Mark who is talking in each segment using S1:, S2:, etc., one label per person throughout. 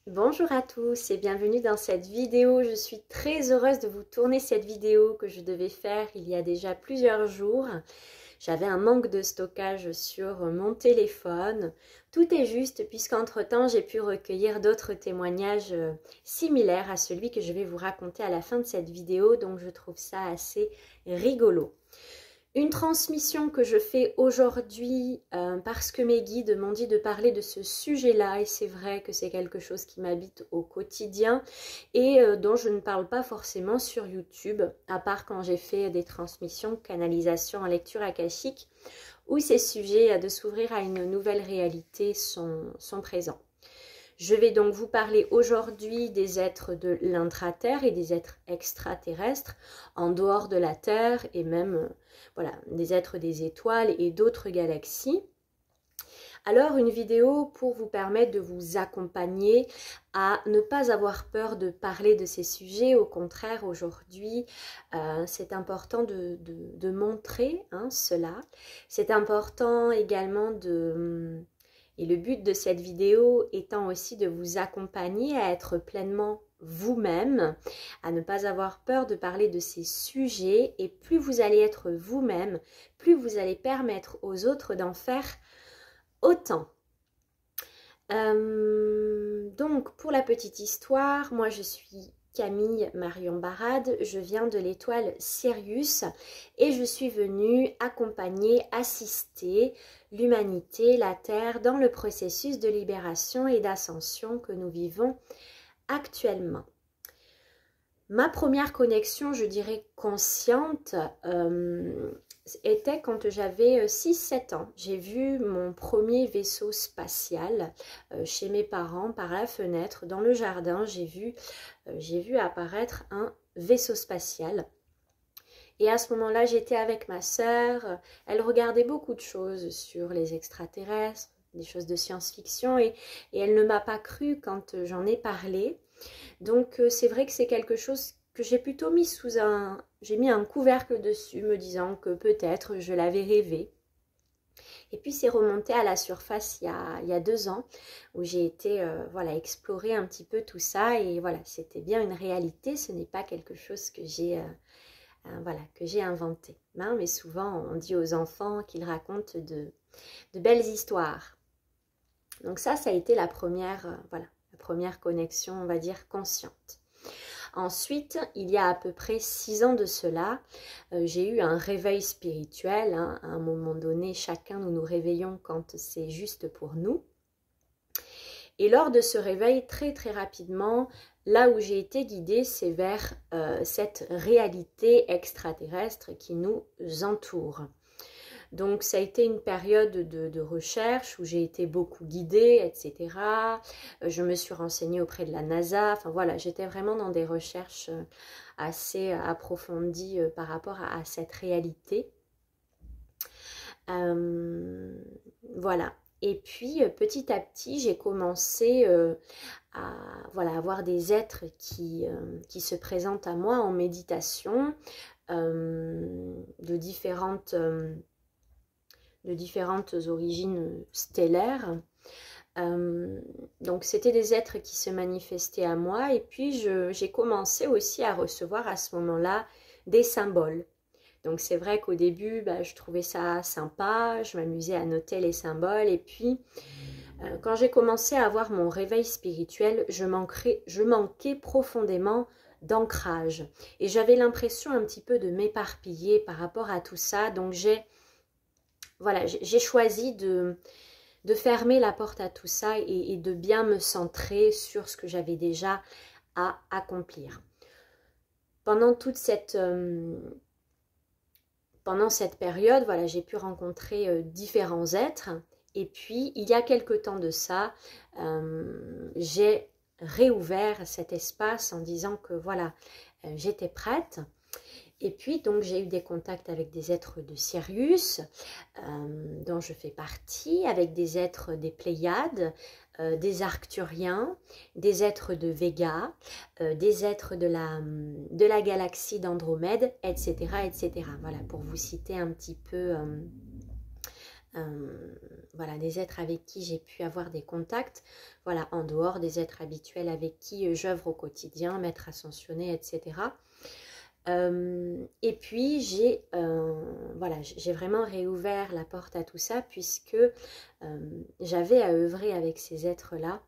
S1: Bonjour à tous et bienvenue dans cette vidéo. Je suis très heureuse de vous tourner cette vidéo que je devais faire il y a déjà plusieurs jours. J'avais un manque de stockage sur mon téléphone. Tout est juste puisqu'entre-temps j'ai pu recueillir d'autres témoignages similaires à celui que je vais vous raconter à la fin de cette vidéo, donc je trouve ça assez rigolo. Une transmission que je fais aujourd'hui parce que mes guides m'ont dit de parler de ce sujet-là et c'est vrai que c'est quelque chose qui m'habite au quotidien et dont je ne parle pas forcément sur YouTube, à part quand j'ai fait des transmissions, canalisation en lecture akashique, où ces sujets de s'ouvrir à une nouvelle réalité sont présents. Je vais donc vous parler aujourd'hui des êtres de l'intra-terre et des êtres extraterrestres en dehors de la Terre et même voilà, des êtres des étoiles et d'autres galaxies. Alors une vidéo pour vous permettre de vous accompagner à ne pas avoir peur de parler de ces sujets. Au contraire, aujourd'hui, c'est important de montrer cela. C'est important également de... Et le but de cette vidéo étant aussi de vous accompagner à être pleinement vous-même, à ne pas avoir peur de parler de ces sujets. Et plus vous allez être vous-même, plus vous allez permettre aux autres d'en faire autant. Donc, pour la petite histoire, moi je suis Camille Marion Barade, je viens de l'étoile Sirius et je suis venue accompagner, assister l'humanité, la Terre dans le processus de libération et d'ascension que nous vivons actuellement. Ma première connexion, je dirais consciente, était quand j'avais 6-7 ans. J'ai vu mon premier vaisseau spatial chez mes parents par la fenêtre dans le jardin. J'ai vu apparaître un vaisseau spatial. Et à ce moment-là, j'étais avec ma sœur. Elle regardait beaucoup de choses sur les extraterrestres, des choses de science-fiction et elle ne m'a pas cru quand j'en ai parlé. Donc c'est vrai que c'est quelque chose que j'ai plutôt mis j'ai mis un couvercle dessus me disant que peut-être je l'avais rêvé. Et puis c'est remonté à la surface il y a 2 ans où j'ai été voilà, explorer un petit peu tout ça et voilà, c'était bien une réalité, ce n'est pas quelque chose que j'ai voilà, que j'ai inventé. Hein, mais souvent on dit aux enfants qu'ils racontent de belles histoires. Donc ça a été la première, voilà, la première connexion, on va dire, consciente. Ensuite, il y a à peu près 6 ans de cela, j'ai eu un réveil spirituel. Hein. À un moment donné, chacun nous nous réveillons quand c'est juste pour nous. Et lors de ce réveil, très très rapidement, là où j'ai été guidée, c'est vers cette réalité extraterrestre qui nous entoure. Donc ça a été une période de recherche où j'ai été beaucoup guidée, etc. Je me suis renseignée auprès de la NASA. Enfin voilà, j'étais vraiment dans des recherches assez approfondies par rapport à cette réalité. Voilà. Et puis petit à petit, j'ai commencé à voilà, avoir des êtres qui se présentent à moi en méditation de différentes origines stellaires. Donc c'était des êtres qui se manifestaient à moi et puis j'ai commencé aussi à recevoir à ce moment-là des symboles. Donc c'est vrai qu'au début, je trouvais ça sympa, je m'amusais à noter les symboles et puis quand j'ai commencé à avoir mon réveil spirituel, je manquais profondément d'ancrage et j'avais l'impression un petit peu de m'éparpiller par rapport à tout ça. Donc j'ai choisi de fermer la porte à tout ça et de bien me centrer sur ce que j'avais déjà à accomplir. Pendant cette période, voilà, j'ai pu rencontrer différents êtres. Et puis, il y a quelque temps de ça, j'ai réouvert cet espace en disant que voilà, j'étais prête. Et puis, donc, j'ai eu des contacts avec des êtres de Sirius, dont je fais partie, avec des êtres des Pléiades, des Arcturiens, des êtres de Vega, des êtres de la galaxie d'Andromède, etc., etc. Voilà, pour vous citer un petit peu voilà, des êtres avec qui j'ai pu avoir des contacts, voilà, en dehors des êtres habituels avec qui j'œuvre au quotidien, maître ascensionné, etc. Et puis voilà, j'ai vraiment réouvert la porte à tout ça puisque j'avais à œuvrer avec ces êtres-là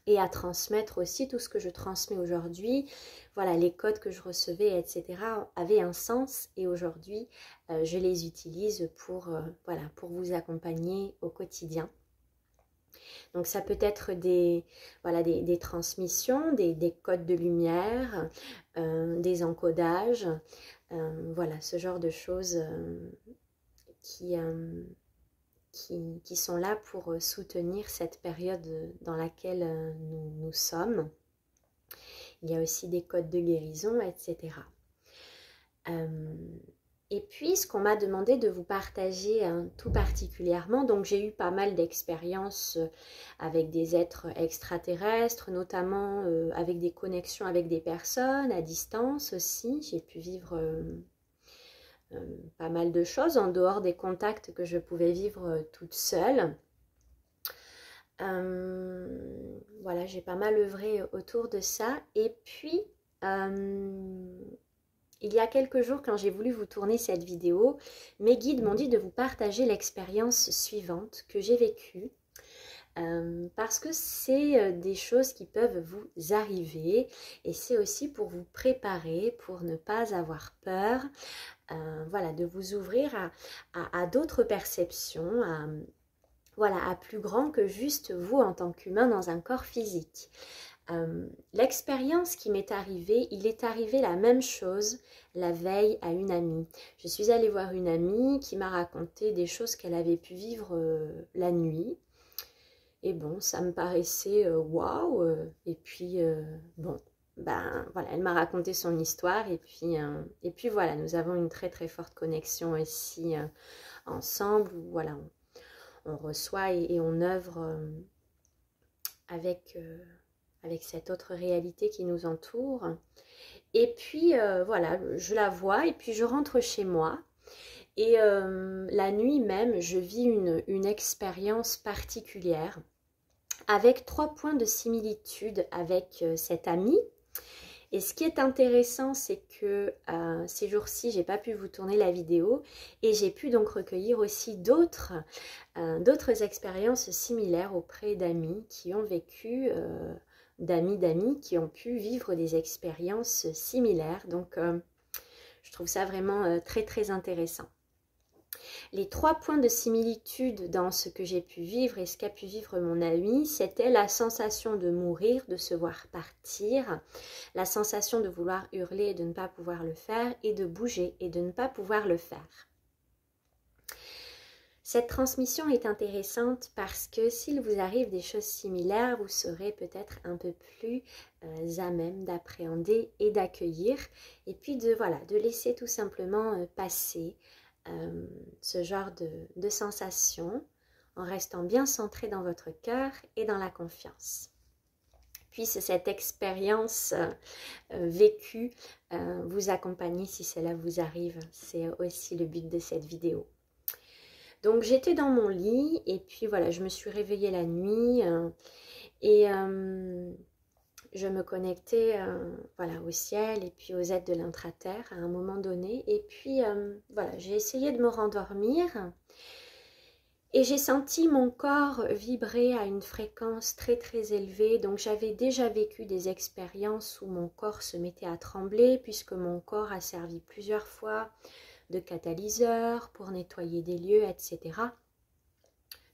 S1: et à transmettre aussi tout ce que je transmets aujourd'hui. Voilà, les codes que je recevais, etc. avaient un sens et aujourd'hui, je les utilise voilà, pour vous accompagner au quotidien. Donc ça peut être voilà, des transmissions, des codes de lumière, des encodages, voilà, ce genre de choses qui sont là pour soutenir cette période dans laquelle nous sommes. Il y a aussi des codes de guérison, etc. Et puis, ce qu'on m'a demandé de vous partager tout particulièrement, donc j'ai eu pas mal d'expériences avec des êtres extraterrestres, notamment avec des connexions avec des personnes à distance aussi. J'ai pu vivre pas mal de choses en dehors des contacts que je pouvais vivre toute seule. Voilà, j'ai pas mal œuvré autour de ça. Et puis, il y a quelques jours, quand j'ai voulu vous tourner cette vidéo, mes guides m'ont dit de vous partager l'expérience suivante que j'ai vécue. Parce que c'est des choses qui peuvent vous arriver et c'est aussi pour vous préparer, pour ne pas avoir peur, voilà, de vous ouvrir à d'autres perceptions, voilà, à plus grand que juste vous en tant qu'humain dans un corps physique. L'expérience qui m'est arrivée, il est arrivé la même chose la veille à une amie. Je suis allée voir une amie qui m'a raconté des choses qu'elle avait pu vivre la nuit. Et bon, ça me paraissait waouh. Et puis, bon, ben voilà, elle m'a raconté son histoire. Et puis voilà, nous avons une très très forte connexion ici ensemble. Voilà, on reçoit et on œuvre avec cette autre réalité qui nous entoure. Et puis voilà, je la vois et puis je rentre chez moi. Et la nuit même, je vis une expérience particulière avec 3 points de similitude avec cette amie. Et ce qui est intéressant, c'est que ces jours-ci, j'ai pas pu vous tourner la vidéo et j'ai pu donc recueillir aussi d'autres expériences similaires auprès d'amis qui ont vécu, d'amis qui ont pu vivre des expériences similaires. Donc, je trouve ça vraiment très très intéressant. Les 3 points de similitude dans ce que j'ai pu vivre et ce qu'a pu vivre mon ami, c'était la sensation de mourir, de se voir partir, la sensation de vouloir hurler et de ne pas pouvoir le faire, et de bouger et de ne pas pouvoir le faire. Cette transmission est intéressante parce que s'il vous arrive des choses similaires, vous serez peut-être un peu plus à même d'appréhender et d'accueillir, et puis de laisser tout simplement passer ce genre de sensations en restant bien centré dans votre cœur et dans la confiance. Puisse cette expérience vécue vous accompagner si cela vous arrive. C'est aussi le but de cette vidéo. Donc j'étais dans mon lit et puis voilà, je me suis réveillée la nuit et je me connectais voilà, au ciel et puis aux êtres de l'intra-terre à un moment donné. Et puis voilà, j'ai essayé de me rendormir et j'ai senti mon corps vibrer à une fréquence très très élevée. Donc j'avais déjà vécu des expériences où mon corps se mettait à trembler puisque mon corps a servi plusieurs fois de catalyseur pour nettoyer des lieux, etc.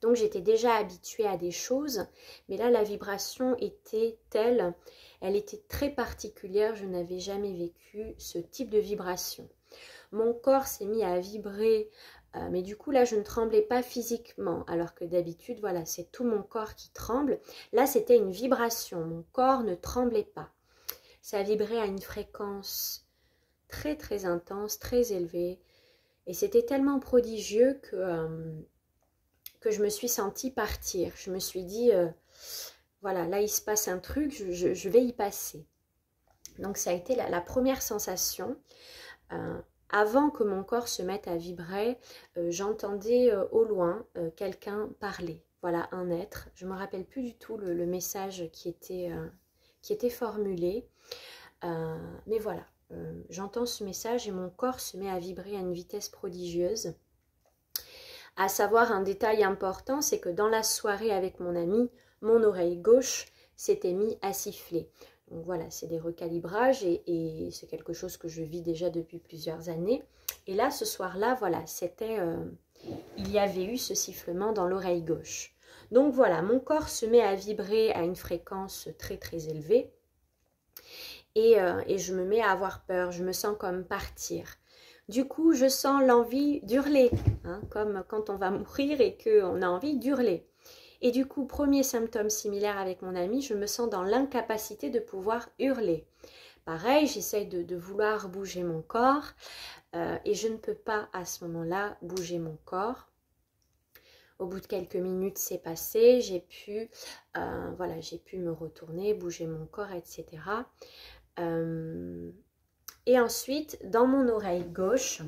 S1: Donc j'étais déjà habituée à des choses, mais là la vibration était telle, elle était très particulière, je n'avais jamais vécu ce type de vibration. Mon corps s'est mis à vibrer, mais du coup là je ne tremblais pas physiquement, alors que d'habitude voilà c'est tout mon corps qui tremble. Là c'était une vibration, mon corps ne tremblait pas. Ça vibrait à une fréquence très très intense, très élevée, et c'était tellement prodigieux que je me suis sentie partir. Je me suis dit, voilà, là il se passe un truc, je vais y passer. Donc ça a été la première sensation. avant que mon corps se mette à vibrer, j'entendais au loin quelqu'un parler. Voilà, un être. Je ne me rappelle plus du tout le message qui était formulé. Mais voilà, j'entends ce message et mon corps se met à vibrer à une vitesse prodigieuse. À savoir un détail important, c'est que dans la soirée avec mon ami, mon oreille gauche s'était mise à siffler. Donc voilà, c'est des recalibrages et c'est quelque chose que je vis déjà depuis plusieurs années. Et là, ce soir-là, voilà, il y avait eu ce sifflement dans l'oreille gauche. Donc voilà, mon corps se met à vibrer à une fréquence très très élevée et je me mets à avoir peur, je me sens comme partir. Du coup, je sens l'envie d'hurler, hein, comme quand on va mourir et qu'on a envie d'hurler. Et du coup, premier symptôme similaire avec mon ami, je me sens dans l'incapacité de pouvoir hurler. Pareil, j'essaye de vouloir bouger mon corps et je ne peux pas à ce moment-là bouger mon corps. Au bout de quelques minutes, c'est passé, j'ai pu me retourner, bouger mon corps, etc. Et ensuite, dans mon oreille gauche,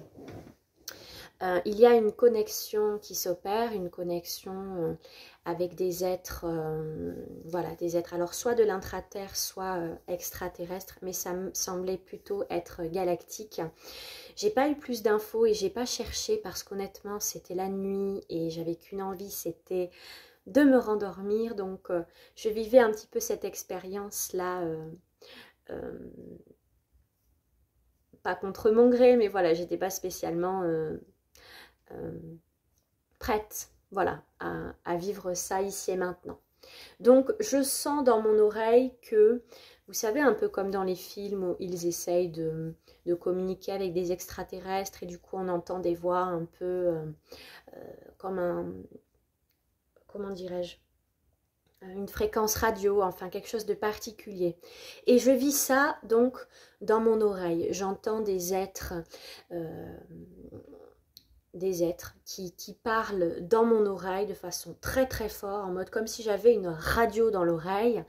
S1: il y a une connexion qui s'opère, une connexion avec des êtres, des êtres, alors soit de l'intraterre, soit extraterrestres, mais ça me semblait plutôt être galactique. J'ai pas eu plus d'infos et j'ai pas cherché parce qu'honnêtement, c'était la nuit et j'avais qu'une envie, c'était de me rendormir. Donc, je vivais un petit peu cette expérience-là. Pas contre mon gré, mais voilà, j'étais pas spécialement prête, voilà, à vivre ça ici et maintenant. Donc, je sens dans mon oreille que, vous savez, un peu comme dans les films où ils essayent de communiquer avec des extraterrestres et du coup, on entend des voix un peu comme un, comment dirais-je, une fréquence radio, enfin quelque chose de particulier. Et je vis ça donc dans mon oreille. J'entends des êtres qui parlent dans mon oreille de façon très très forte, en mode comme si j'avais une radio dans l'oreille,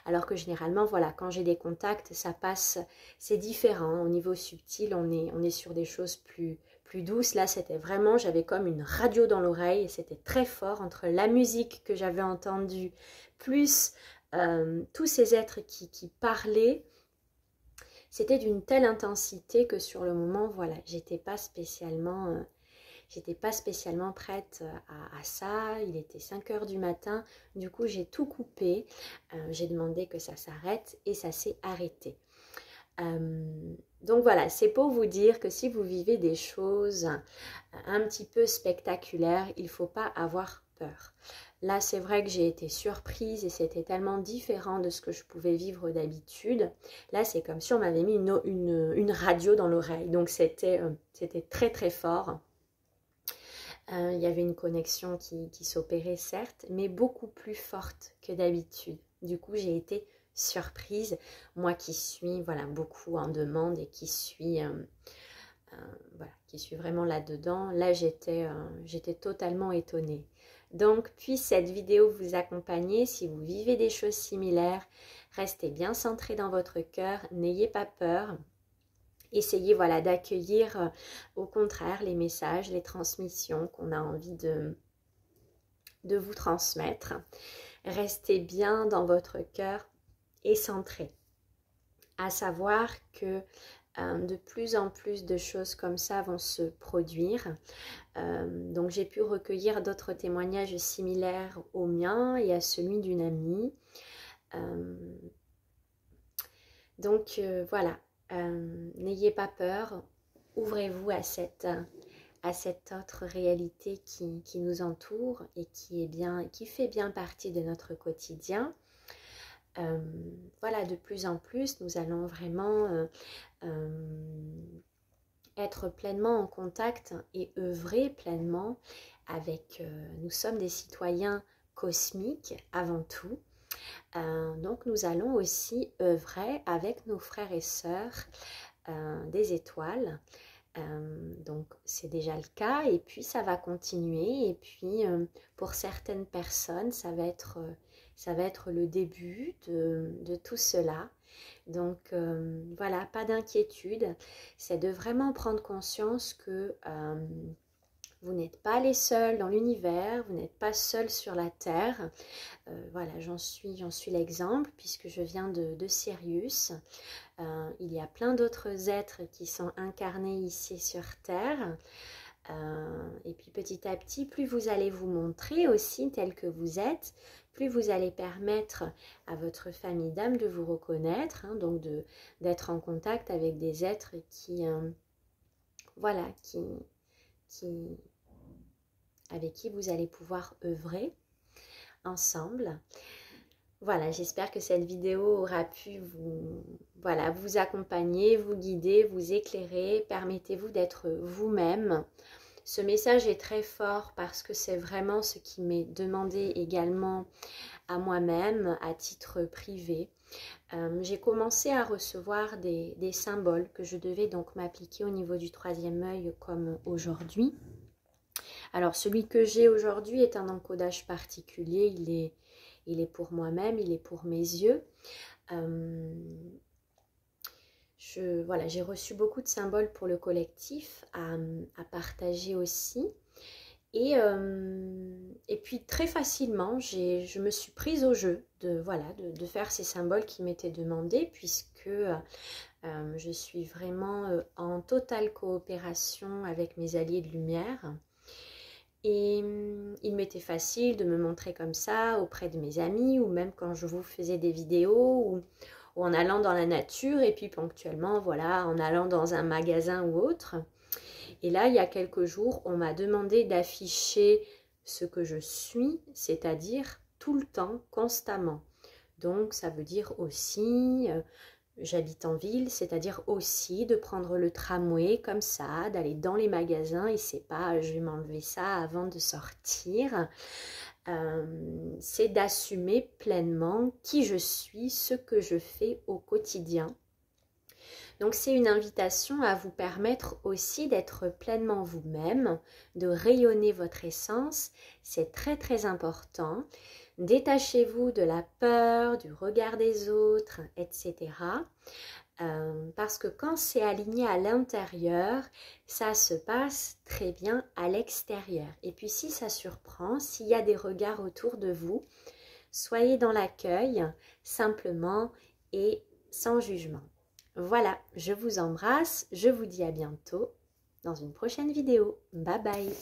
S1: alors que généralement, voilà, quand j'ai des contacts, ça passe, c'est différent. Au niveau subtil, on est sur des choses plus douces. Là, c'était vraiment, j'avais comme une radio dans l'oreille et c'était très fort entre la musique que j'avais entendue, plus tous ces êtres qui parlaient. C'était d'une telle intensité que sur le moment, voilà, j'étais pas spécialement prête à ça. Il était 5 h du matin. Du coup, j'ai tout coupé. J'ai demandé que ça s'arrête et ça s'est arrêté. Donc voilà, c'est pour vous dire que si vous vivez des choses un petit peu spectaculaires, il ne faut pas avoir peur. Là, c'est vrai que j'ai été surprise et c'était tellement différent de ce que je pouvais vivre d'habitude. Là, c'est comme si on m'avait mis une radio dans l'oreille. Donc, c'était très, très fort. Il y avait une connexion qui s'opérait, certes, mais beaucoup plus forte que d'habitude. Du coup, j'ai été surprise. Moi qui suis beaucoup en demande et qui suis vraiment là-dedans, là, j'étais totalement étonnée. Donc, puisse cette vidéo vous accompagner. Si vous vivez des choses similaires, restez bien centré dans votre cœur, n'ayez pas peur. Essayez d'accueillir au contraire les messages, les transmissions qu'on a envie de vous transmettre. Restez bien dans votre cœur et centré. À savoir que de plus en plus de choses comme ça vont se produire. Donc j'ai pu recueillir d'autres témoignages similaires au mien et à celui d'une amie. Donc voilà. N'ayez pas peur, ouvrez-vous à cette autre réalité qui nous entoure et qui fait bien partie de notre quotidien. De plus en plus, nous allons vraiment être pleinement en contact et œuvrer pleinement avec, nous sommes des citoyens cosmiques avant tout. Donc nous allons aussi œuvrer avec nos frères et sœurs des étoiles. Donc c'est déjà le cas et puis ça va continuer et puis pour certaines personnes ça va être ça va être le début de tout cela. Donc voilà, pas d'inquiétude, c'est de vraiment prendre conscience que vous n'êtes pas les seuls dans l'univers, vous n'êtes pas seuls sur la Terre. Voilà, j'en suis l'exemple puisque je viens de Sirius. Il y a plein d'autres êtres qui sont incarnés ici sur Terre. Et puis petit à petit, plus vous allez vous montrer aussi tel que vous êtes, plus vous allez permettre à votre famille d'âme de vous reconnaître, hein, donc d'être en contact avec des êtres qui, voilà, avec qui vous allez pouvoir œuvrer ensemble. Voilà, j'espère que cette vidéo aura pu vous accompagner, vous guider, vous éclairer. Permettez-vous d'être vous-même. Ce message est très fort parce que c'est vraiment ce qui m'est demandé également à moi-même, à titre privé. J'ai commencé à recevoir des symboles que je devais donc m'appliquer au niveau du troisième œil comme aujourd'hui. Alors celui que j'ai aujourd'hui est un encodage particulier, il est pour moi-même, il est pour mes yeux. Voilà, j'ai reçu beaucoup de symboles pour le collectif à partager aussi. Et puis très facilement, je me suis prise au jeu de faire ces symboles qui m'étaient demandés puisque je suis vraiment en totale coopération avec mes alliés de lumière. Et il m'était facile de me montrer comme ça auprès de mes amis ou même quand je vous faisais des vidéos ou en allant dans la nature et puis ponctuellement, voilà, en allant dans un magasin ou autre. Et là, il y a quelques jours, on m'a demandé d'afficher ce que je suis, c'est-à-dire tout le temps, constamment. Donc, ça veut dire aussi... j'habite en ville, c'est-à-dire aussi de prendre le tramway comme ça, d'aller dans les magasins et c'est pas je vais m'enlever ça avant de sortir. C'est d'assumer pleinement qui je suis, ce que je fais au quotidien. Donc c'est une invitation à vous permettre aussi d'être pleinement vous-même, de rayonner votre essence, c'est très très important. Détachez-vous de la peur, du regard des autres, etc. Parce que quand c'est aligné à l'intérieur, ça se passe très bien à l'extérieur. Et puis si ça surprend, s'il y a des regards autour de vous, soyez dans l'accueil, simplement et sans jugement. Voilà, je vous embrasse, je vous dis à bientôt dans une prochaine vidéo. Bye bye!